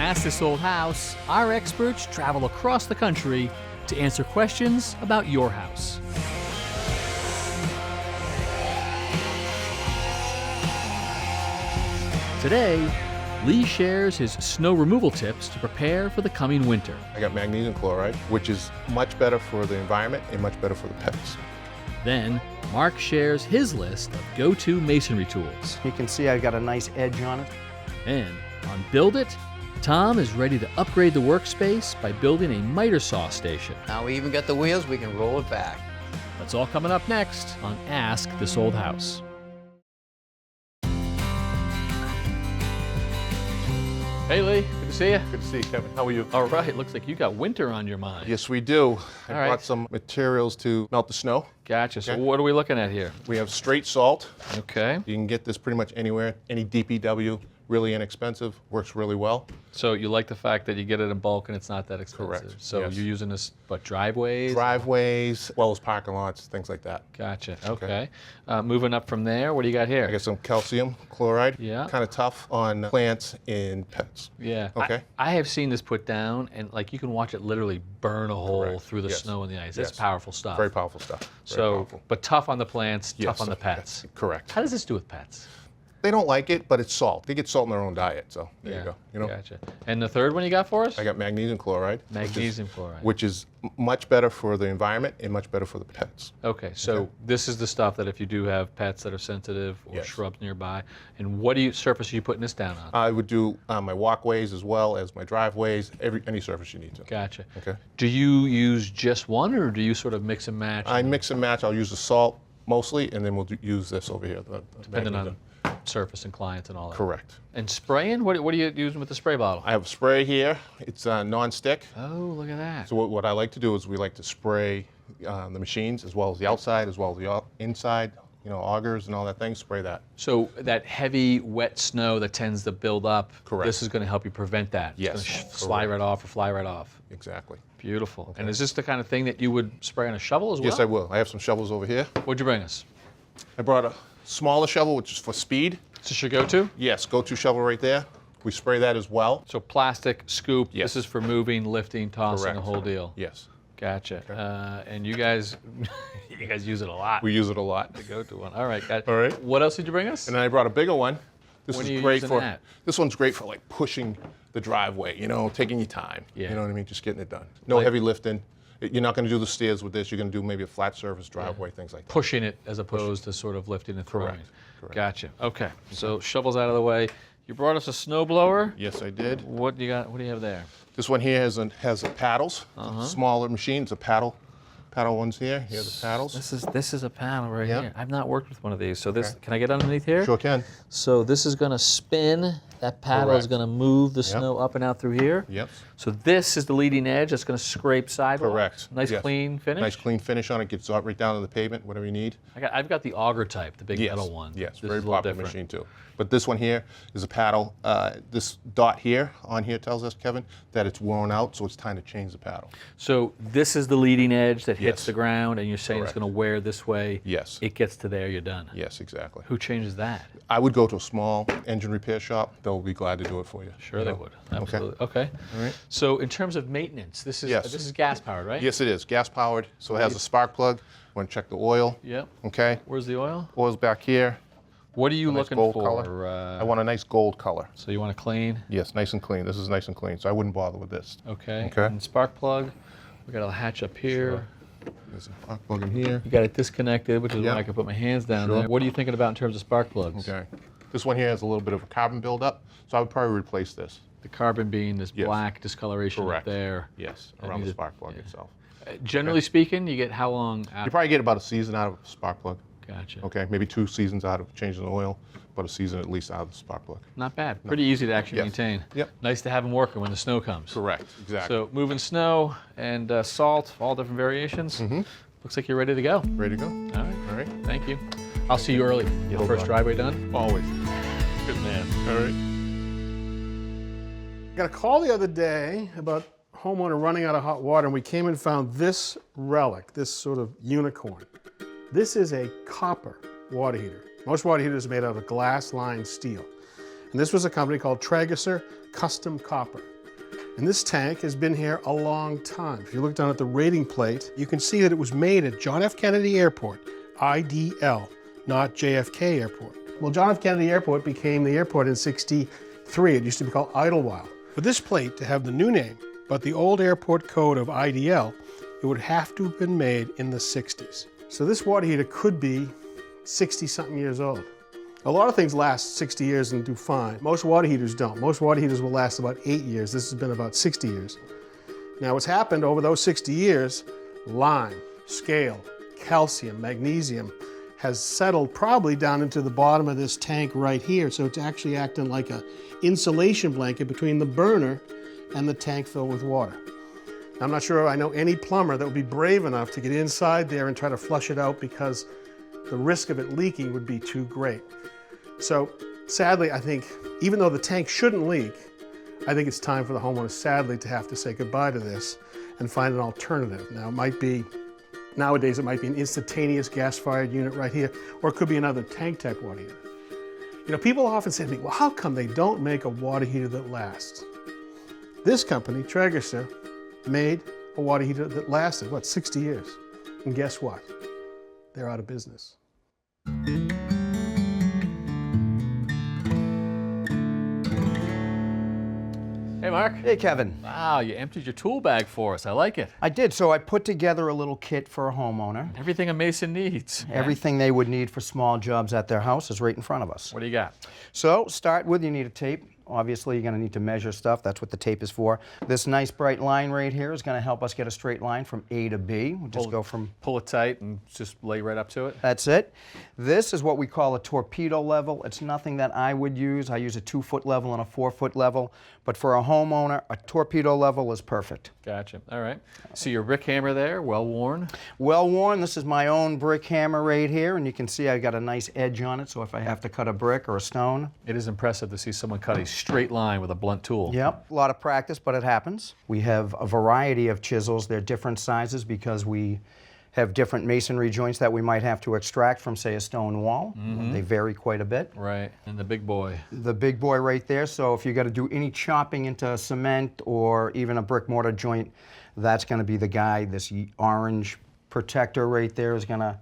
Ask This Old House, our experts travel across the country to answer questions about your house. Today, Lee shares his snow removal tips to prepare for the coming winter. I got magnesium chloride, which is much better for the environment and much better for the pets. Then, Mark shares his list of go-to masonry tools. You can see I've got a nice edge on it. And on Build It, Tom is ready to upgrade the workspace by building a miter saw station. Now we even got the wheels, we can roll it back. That's all coming up next on Ask This Old House. Hey Lee, good to see you. Good to see you, Kevin. How are you? All right, looks like you got winter on your mind. Yes, we do. I All right. brought some materials to melt the snow. Gotcha. So Okay. what are we looking at here? We have straight salt. Okay. You can get this pretty much anywhere, any DPW, really inexpensive, works really well. So you like the fact that you get it in bulk and it's not that expensive. Correct, So yes. you're using this, what, driveways? Driveways, as well as parking lots, things like that. Gotcha. Okay. Moving up from there, what do you got here? I got some calcium chloride. Yeah. Kind of tough on plants and pets. Yeah. Okay. I have seen this put down, and like you can watch it literally burn a hole Correct. through the Yes. snow and the ice. Yes. It's powerful stuff. Very powerful stuff. Very So, powerful. but tough on the plants, Yes, tough on the pets. that's correct. How does this do with pets? They don't like it, but it's salt. They get salt in their own diet, so there you go. You know, Gotcha. And the third one you got for us? I got magnesium chloride. Magnesium chloride. Which is much better for the environment and much better for the pets. Okay, so Okay. this is the stuff that if you do have pets that are sensitive or Yes. shrubs nearby, and what surface are you putting this down on? I would do my walkways as well as my driveways, any surface you need to. Gotcha. Okay. Do you use just one, or do you sort of mix and match? I mix and match. I'll use the salt mostly, and then we'll use this over here. The Depending on magnesium. surface and clients and all that. Correct. And spraying? What are you using with the spray bottle? I have a spray here. It's non-stick. Oh, look at that. So what I like to do is we like to spray the machines as well as the outside, as well as the inside, you know, augers and all that thing, spray that. So that heavy, wet snow that tends to build up, Correct. this is going to help you prevent that. Yes, It's going to slide right off or fly right off. Exactly. Beautiful. And is this the kind of thing that you would spray on a shovel as well? Yes, I will. I have some shovels over here. What'd you bring us? I brought a smaller shovel, which is for speed. Is this your go-to? Yes, go-to shovel right there. We spray that as well. So plastic scoop. Yes. This is for moving, lifting, tossing, Correct. the whole deal. Yes. Gotcha. And you guys, you guys use it a lot. We use it a lot. The go-to one. All right. Got it. All right. What else did you bring us? And then I brought a bigger one. This When is are you great using for that? This one's great for like pushing the driveway, you know, taking your time. Yeah. You know what I mean? Just getting it done. No Like- heavy lifting. You're not going to do the stairs with this. You're going to do maybe a flat surface driveway, things like that. Pushing it as opposed to sort of lifting and throwing. Correct. Correct. Gotcha. Okay. So shovels out of the way. You brought us a snow blower. Yes, I did. What do you got? What do you have there? This one here has paddles. Uh-huh. Smaller machines, a paddle ones here. Here are the paddles. This is a paddle right Yeah. here. I've not worked with one of these. So this, Okay. can I get underneath here? Sure can. So this is going to spin. That paddle is Correct. going to move the Yep. snow up and out through here. Yep. So this is the leading edge that's going to scrape sidewalk. Correct. Nice Yes. clean finish. Nice clean finish on it. Gets right down to the pavement, whatever you need. I've got the auger type, the big Yes. metal one. Yes, This very is a little popular different. machine too. But this one here is a paddle. This dot here on here tells us, Kevin, that it's worn out, so it's time to change the paddle. So this is the leading edge that hits Yes. the ground, and you're saying Correct. it's going to wear this way. Yes. It gets to there, you're done. Yes, exactly. Who changes that? I would go to a small engine repair shop. They'll be glad to do it for you. Sure you they know? would. Absolutely. Okay. All right. So in terms of maintenance, this is Yes. this is gas powered, right? Yes, it is. Gas powered. So it has a spark plug. Want to check the oil? Yep. Okay. Where's the oil? Oil's back here. What are you Nice looking gold for? color. I want a nice gold color. So you want to clean? Yes, nice and clean. This is nice and clean, so I wouldn't bother with this. Okay. Okay. And spark plug. We got a hatch up here. There's a spark plug in here. You got it disconnected, which is Yeah. why I can put my hands down Sure. there. What are you thinking about in terms of spark plugs? Okay. This one here has a little bit of a carbon buildup, so I would probably replace this. The carbon being this Yes. black discoloration up Correct. there. Yes, That around the needs spark plug yeah. itself. Generally speaking, you get how long You out? probably get about a season out of a spark plug. Gotcha. Okay, maybe 2 seasons out of changing the oil, but a season at least out of the spark plug. Not bad. Pretty easy to actually Yes. maintain. Yep. Nice to have them working when the snow comes. Correct, exactly. So moving snow and salt, all different variations. Mm-hmm. Looks like you're ready to go. Ready to go? All right. All right. Thank you. I'll see you early. Your Hold first on. driveway done? Always. Good man. All right. Got a call the other day about a homeowner running out of hot water, and we came and found this relic, this sort of unicorn. This is a copper water heater. Most water heaters are made out of glass-lined steel. And this was a company called Traeger Custom Copper. And this tank has been here a long time. If you look down at the rating plate, you can see that it was made at John F. Kennedy Airport, IDL, not JFK Airport. Well, John F. Kennedy Airport became the airport in '63. It used to be called Idlewild. For this plate to have the new name, but the old airport code of IDL, it would have to have been made in the '60s. So this water heater could be 60-something years old. A lot of things last 60 years and do fine. Most water heaters don't. Most water heaters will last about 8 years. This has been about 60 years. Now what's happened over those 60 years, lime, scale, calcium, magnesium, has settled probably down into the bottom of this tank right here. So it's actually acting like an insulation blanket between the burner and the tank filled with water. I'm not sure I know any plumber that would be brave enough to get inside there and try to flush it out because the risk of it leaking would be too great. So sadly, I think even though the tank shouldn't leak, I think it's time for the homeowner sadly to have to say goodbye to this and find an alternative. Now it might be, nowadays it might be an instantaneous gas-fired unit right here, or it could be another tank type water heater. You know, people often say to me, well, how come they don't make a water heater that lasts? This company, Traeger, made a water heater that lasted, what, 60 years? And guess what? They're out of business. Hey, Mark. Hey, Kevin. Wow, you emptied your tool bag for us. I like it. I did, so I put together a little kit for a homeowner. Everything a mason needs. Everything they would need for small jobs at their house is right in front of us. What do you got? So, start with, you need a tape. Obviously, you're going to need to measure stuff. That's what the tape is for. This nice bright line right here is going to help us get a straight line from A to B. We'll just go from... Pull it tight and just lay right up to it? That's it. This is what we call a torpedo level. It's nothing that I would use. I use a 2-foot level and a 4-foot level. But for a homeowner, a torpedo level is perfect. Gotcha. All right. See your brick hammer there, well worn? Well worn. This is my own brick hammer right here, and you can see I got a nice edge on it, so if I have to cut a brick or a stone. It is impressive to see someone cut a straight line with a blunt tool. Yep, a lot of practice, but it happens. We have a variety of chisels. They're different sizes because we have different masonry joints that we might have to extract from, say, a stone wall. They vary quite a bit. Right, and the big boy. The big boy right there, so if you got to do any chopping into cement or even a brick mortar joint, that's going to be the guy. This orange protector right there is going to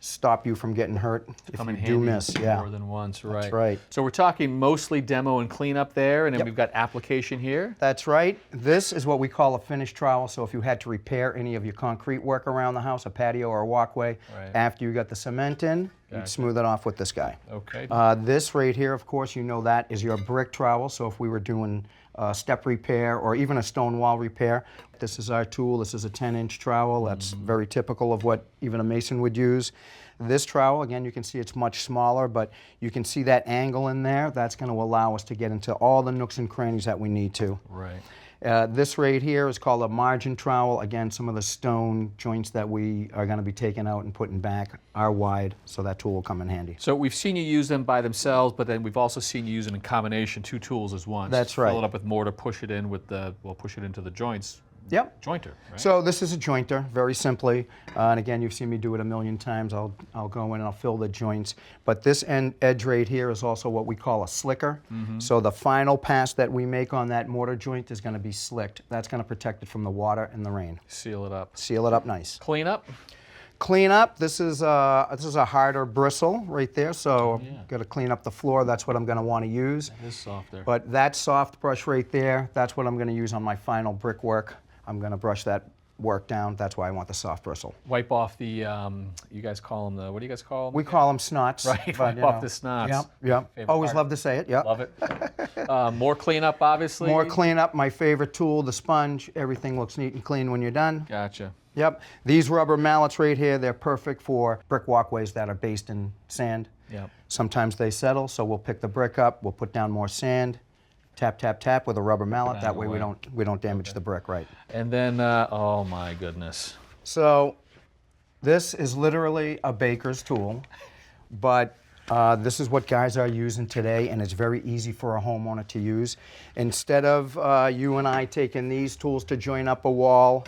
stop you from getting hurt if you do miss. Yeah, more than once, right. That's right. So we're talking mostly demo and cleanup there, and then we've got application here. That's right. This is what we call a finish trowel. So if you had to repair any of your concrete work around the house, a patio or a walkway, after you got the cement in, you'd smooth it off with this guy. Okay. This right here, of course, you know that is your brick trowel. So if we were doing step repair or even a stone wall repair, this is our tool. This is a 10-inch trowel. That's very typical of what even a mason would use. This trowel, again, you can see it's much smaller, but you can see that angle in there. That's going to allow us to get into all the nooks and crannies that we need to. Right. This right here is called a margin trowel. Again, some of the stone joints that we are going to be taking out and putting back are wide, so that tool will come in handy. So we've seen you use them by themselves, but then we've also seen you use them in combination, two tools as one. That's right. Fill it up with mortar, push it in with the, well, push it into the joints. Yep. Jointer, right? So this is a jointer, very simply. And again, you've seen me do it a million times. I'll go in and I'll fill the joints. But this edge right here is also what we call a slicker. So the final pass that we make on that mortar joint is going to be slicked. That's going to protect it from the water and the rain. Seal it up. Seal it up nice. Clean up. Clean up. This is a harder bristle right there. So I'm going to clean up the floor. That's what I'm going to want to use. It is soft there. But that soft brush right there, that's what I'm going to use on my final brickwork. I'm going to brush that work down. That's why I want the soft bristle. Wipe off the, you guys call them the, what do you guys call them? We call them snots. Right, wipe off the snots. Yep, yep. Favorite Always part. love to say it, yep. Love it. More cleanup, obviously. More cleanup, my favorite tool, the sponge. Everything looks neat and clean when you're done. Gotcha. Yep. These rubber mallets right here, they're perfect for brick walkways that are based in sand. Yep. Sometimes they settle, so we'll pick the brick up, we'll put down more sand, tap, tap, tap with a rubber mallet. That way we don't damage the brick, right? And then, oh my goodness. So this is literally a baker's tool, but this is what guys are using today, and it's very easy for a homeowner to use. Instead of you and I taking these tools to join up a wall,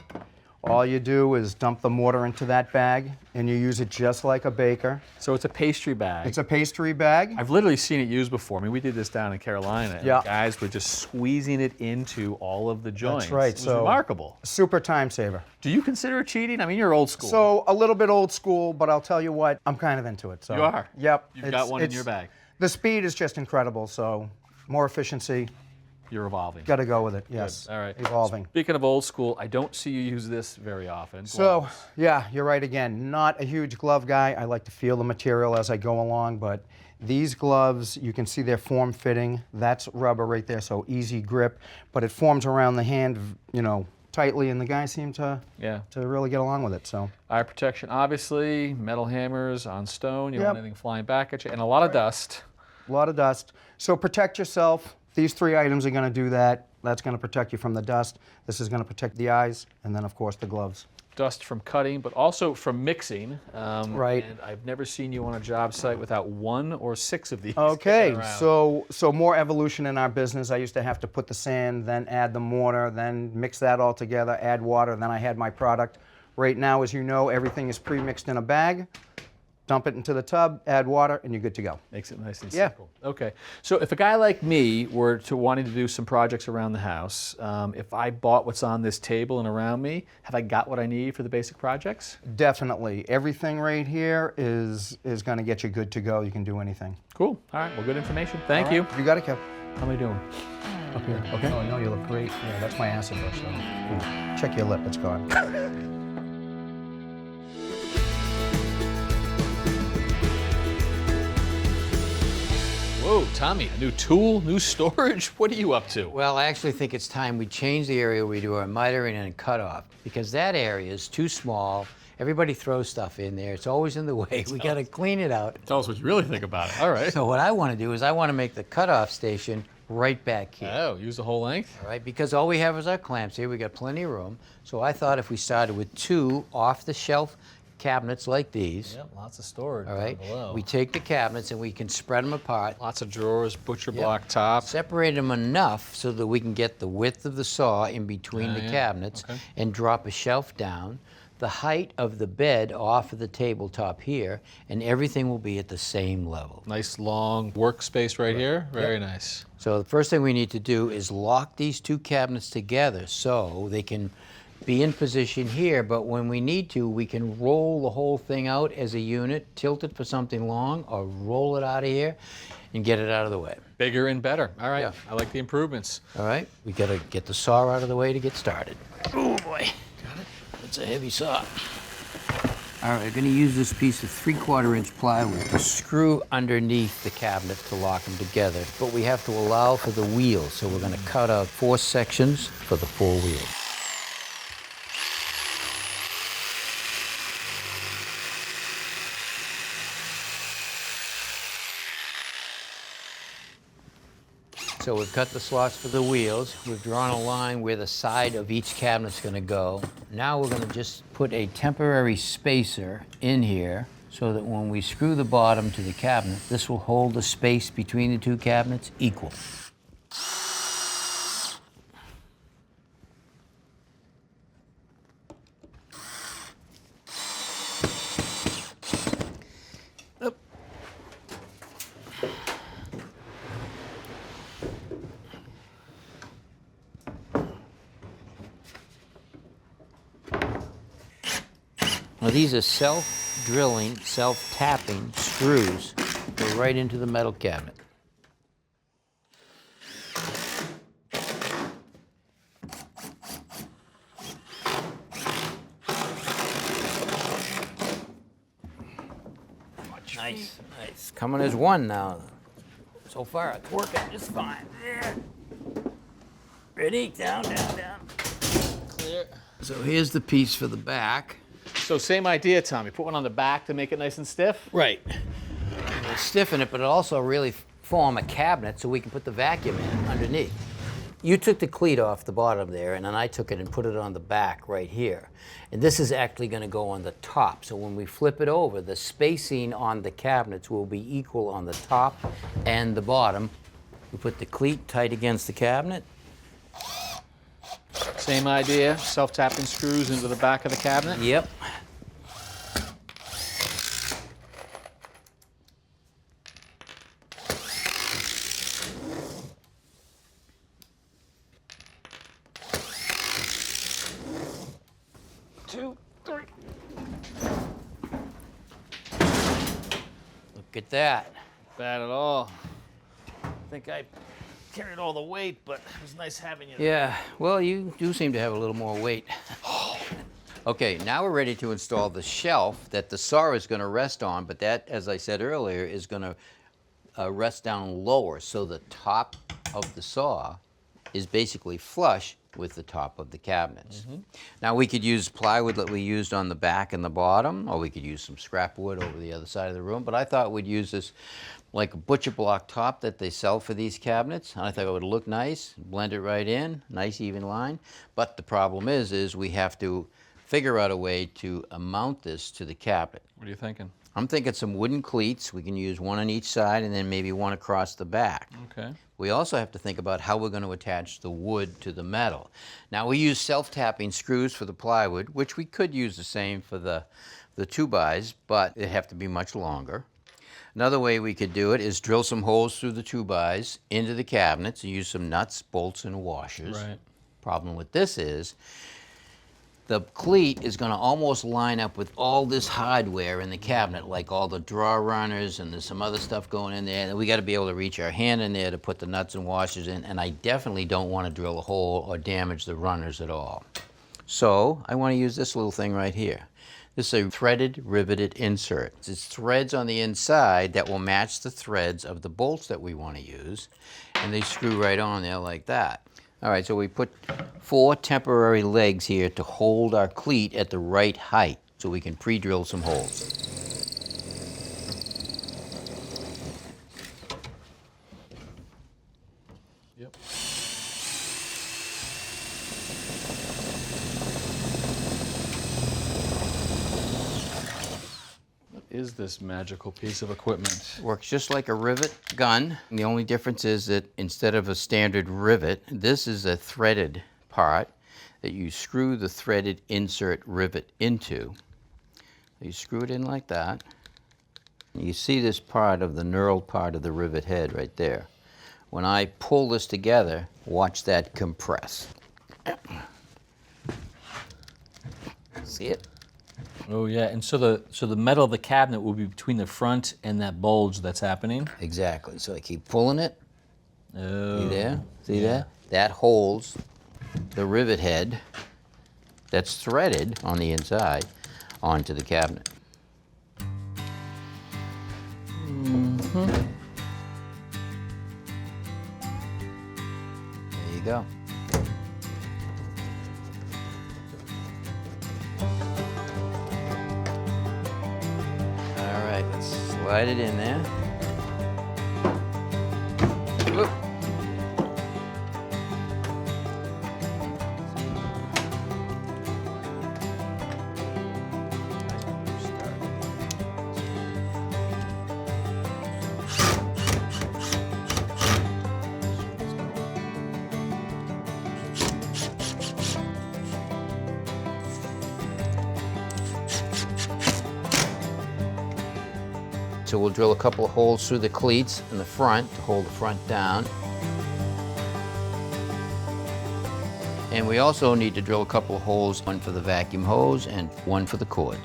All you do is dump the mortar into that bag, and you use it just like a baker. So it's a pastry bag. It's a pastry bag. I've literally seen it used before. I mean, we did this down in Carolina. And Yeah. guys were just squeezing it into all of the joints. That's right. It was So remarkable. super time saver. Do you consider it cheating? I mean, you're old school. So a little bit old school, but I'll tell you what, I'm kind of into it. So You are? Yep. You've got one in your bag. The speed is just incredible. So more efficiency. You're evolving. Got to go with it. Yes. All right. Evolving. Speaking of old school, I don't see you use this very often. So, yeah, you're right again. Not a huge glove guy. I like to feel the material as I go along, but these gloves, you can see they're form-fitting. That's rubber right there, so easy grip, but it forms around the hand, you know, tightly, and the guys seem to really get along with it. So eye protection, obviously, metal hammers on stone. You don't Yep. want anything flying back at you, and a lot of dust. a lot of dust. So protect yourself. These 3 items are going to do that. That's going to protect you from the dust. This is going to protect the eyes, and then, of course, the gloves. Dust from cutting, but also from mixing. Right. And I've never seen you on a job site without 1 or 6 of these. Okay, kicking around. so more evolution in our business. I used to have to put the sand, then add the mortar, then mix that all together, add water, then I had my product. Right now, as you know, everything is pre-mixed in a bag. Dump it into the tub, add water, and you're good to go. Makes it nice and Yeah. simple. Okay. So if a guy like me were to wanting to do some projects around the house, if I bought what's on this table and around me, have I got what I need for the basic projects? Definitely. Everything right here is going to get you good to go. You can do anything. Cool. All right. Well, good information. Thank you. You got it, Kev. How am I doing? Up here. Okay. Oh, no, you look great. Yeah, that's my acid brush. So. Ooh, check your lip. It's gone. Whoa, Tommy, a new tool, new storage? What are you up to? Well, I actually think it's time we change the area we do our mitering and cutoff, because that area is too small. Everybody throws stuff in there. It's always in the way. We got to clean it out. Tell us what you really think about it. All right. So what I want to do is I want to make the cutoff station right back here. Oh, use the whole length? All right, because all we have is our clamps here. We got plenty of room. So I thought if we started with 2 off-the-shelf cabinets like these, Yep, lots of storage all right, down below. we take the cabinets and we can spread them apart. Lots of drawers, butcher block top. Separate them enough so that we can get the width of the saw in between the cabinets and drop a shelf down, the height of the bed off of the tabletop here, and everything will be at the same level. Nice long workspace right here. Very nice. So the first thing we need to do is lock these 2 cabinets together so they can be in position here, but when we need to, we can roll the whole thing out as a unit, tilt it for something long, or roll it out of here and get it out of the way. Bigger and better. All right. Yeah. I like the improvements. All right, we gotta get the saw out of the way to get started. Oh boy, got it. It's a heavy saw. All right, we're gonna use this piece of 3/4 inch plywood to screw underneath the cabinet to lock them together, but we have to allow for the wheels, so we're gonna cut out 4 sections for the 4 wheels. So we've cut the slots for the wheels. We've drawn a line where the side of each cabinet's gonna go. Now we're gonna just put a temporary spacer in here so that when we screw the bottom to the cabinet, this will hold the space between the 2 cabinets equal. Now these are self-drilling, self-tapping screws. Go right into the metal cabinet. Nice, nice. Coming as one now. So far, it's working just fine. There. Ready? Down, down, down. Clear. So here's the piece for the back. So same idea, Tommy. Put one on the back to make it nice and stiff? Right. It'll stiffen it, but it'll also really form a cabinet so we can put the vacuum in underneath. You took the cleat off the bottom there, and then I took it and put it on the back right here. And this is actually going to go on the top. So when we flip it over, the spacing on the cabinets will be equal on the top and the bottom. We put the cleat tight against the cabinet. Same idea, self-tapping screws into the back of the cabinet. Yep. Two, three. Look at that. Bad at all. I think I carried all the weight, but it was nice having you. Yeah, well, you do seem to have a little more weight. Okay, now we're ready to install the shelf that the saw is going to rest on, but that, as I said earlier, is going to rest down lower, so the top of the saw is basically flush with the top of the cabinets. Now we could use plywood that we used on the back and the bottom, or we could use some scrap wood over the other side of the room, but I thought we'd use this like a butcher block top that they sell for these cabinets. And I thought it would look nice, blend it right in, nice even line. But the problem is we have to figure out a way to mount this to the cabinet. What are you thinking? I'm thinking some wooden cleats. We can use one on each side and then maybe one across the back. Okay. We also have to think about how we're going to attach the wood to the metal. Now we use self-tapping screws for the plywood, which we could use the same for the 2x, but they have to be much longer. Another way we could do it is drill some holes through the 2x into the cabinets and use some nuts, bolts, and washers. Right. Problem with this is the cleat is going to almost line up with all this hardware in the cabinet, like all the drawer runners, and there's some other stuff going in there. And we got to be able to reach our hand in there to put the nuts and washers in, and I definitely don't want to drill a hole or damage the runners at all. So I want to use this little thing right here. This is a threaded riveted insert. It's threads on the inside that will match the threads of the bolts that we want to use, and they screw right on there like that. All right, so we put 4 temporary legs here to hold our cleat at the right height so we can pre-drill some holes. Yep. What is this magical piece of equipment? Works just like a rivet gun. The only difference is that instead of a standard rivet, this is a threaded part that you screw the threaded insert rivet into. You screw it in like that. You see this part of the knurled part of the rivet head right there. When I pull this together, watch that compress. See it? Oh yeah, and so the metal of the cabinet will be between the front and that bulge that's happening. Exactly. So I keep pulling it. Oh. See there? See that? That holds the rivet head that's threaded on the inside onto the cabinet. There you go. All right, let's slide it in there. Whoop. So we'll drill a couple of holes through the cleats in the front to hold the front down. And we also need to drill a couple of holes, one for the vacuum hose and one for the cords.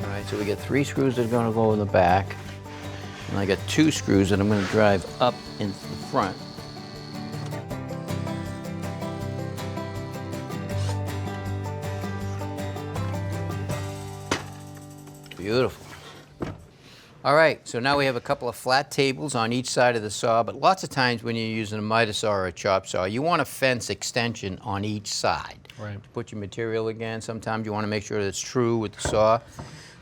All right, so we got 3 screws that are going to go in the back. And I got 2 screws that I'm going to drive up into the front. Beautiful. All right, so now we have a couple of flat tables on each side of the saw, but lots of times when you're using a miter saw or a chop saw, you want a fence extension on each side. Right. To put your material again, sometimes you want to make sure that it's true with the saw.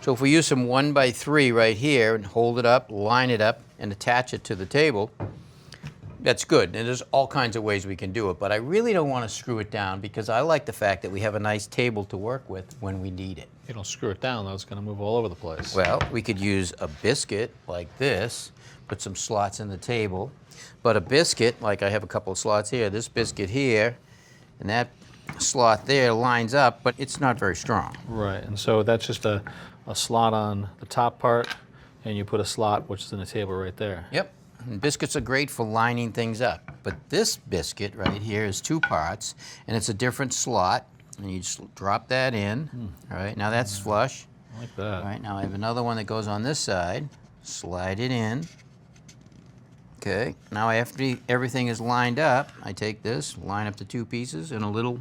So if we use some 1x3 right here and hold it up, line it up, and attach it to the table, That's good, and there's all kinds of ways we can do it, but I really don't want to screw it down because I like the fact that we have a nice table to work with when we need it. You don't screw it down, though, it's going to move all over the place. Well, we could use a biscuit like this, put some slots in the table, but a biscuit, like I have a couple of slots here, this biscuit here, and that slot there lines up, but it's not very strong. Right, and so that's just a slot on the top part, and you put a slot which is in the table right there. Yep. And biscuits are great for lining things up. But this biscuit right here is 2 parts, and it's a different slot. And you just drop that in. All right, now that's flush. I like that. All right, now I have another one that goes on this side. Slide it in. Okay, now after everything is lined up, I take this, line up the 2 pieces, and a little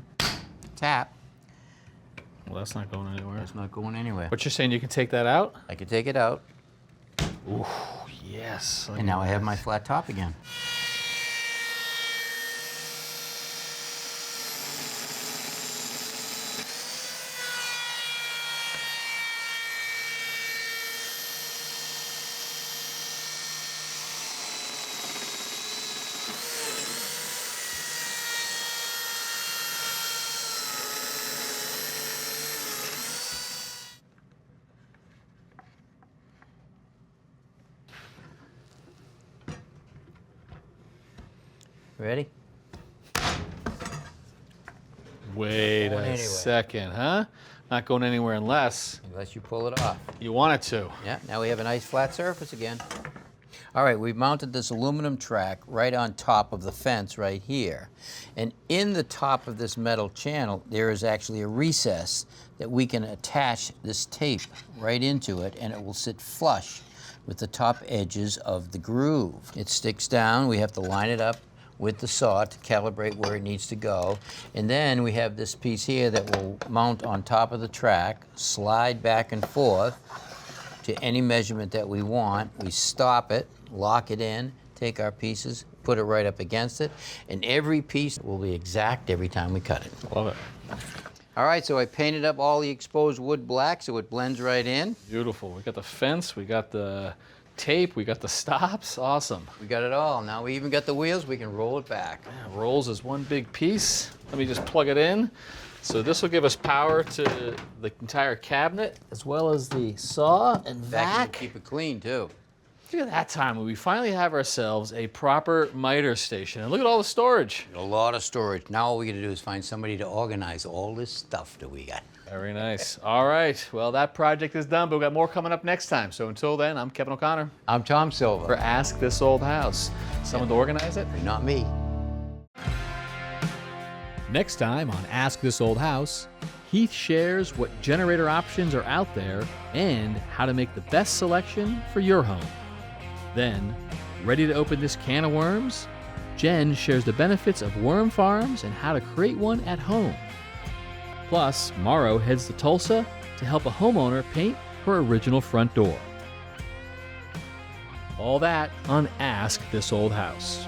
tap. Well, that's not going anywhere. It's not going anywhere. But you're saying you can take that out? I can take it out, Ooh, yes. and now I have my flat top again. Ready? Wait Going a anywhere. second, huh? Not going anywhere unless Unless you pull it off. you want it to. Yeah, now we have a nice flat surface again. All right, we've mounted this aluminum track right on top of the fence right here. And in the top of this metal channel, there is actually a recess that we can attach this tape right into it, and it will sit flush with the top edges of the groove. It sticks down, we have to line it up with the saw to calibrate where it needs to go. And then we have this piece here that will mount on top of the track, slide back and forth to any measurement that we want. We stop it, lock it in, take our pieces, put it right up against it, and every piece will be exact every time we cut it. Love it. All right, so I painted up all the exposed wood black so it blends right in. Beautiful. We got the fence, we got the tape, we got the stops. Awesome. We got it all. Now we even got the wheels, we can roll it back. Yeah, rolls is one big piece. Let me just plug it in. So this will give us power to the entire cabinet as well as the saw and Vacuum vac. keep it clean too. Look at that time when we finally have ourselves a proper miter station. And look at all the storage. A lot of storage. Now all we gotta do is find somebody to organize all this stuff that we got. Very nice. All right. Well, that project is done, but we've got more coming up next time. So until then, I'm Kevin O'Connor I'm Tom Silva. for Ask This Old House. Someone to organize it? Not me. Next time on Ask This Old House, Heath shares what generator options are out there and how to make the best selection for your home. Then, ready to open this can of worms? Jenn shares the benefits of worm farms and how to create one at home. Plus, Morrow heads to Tulsa to help a homeowner paint her original front door. All that on Ask This Old House.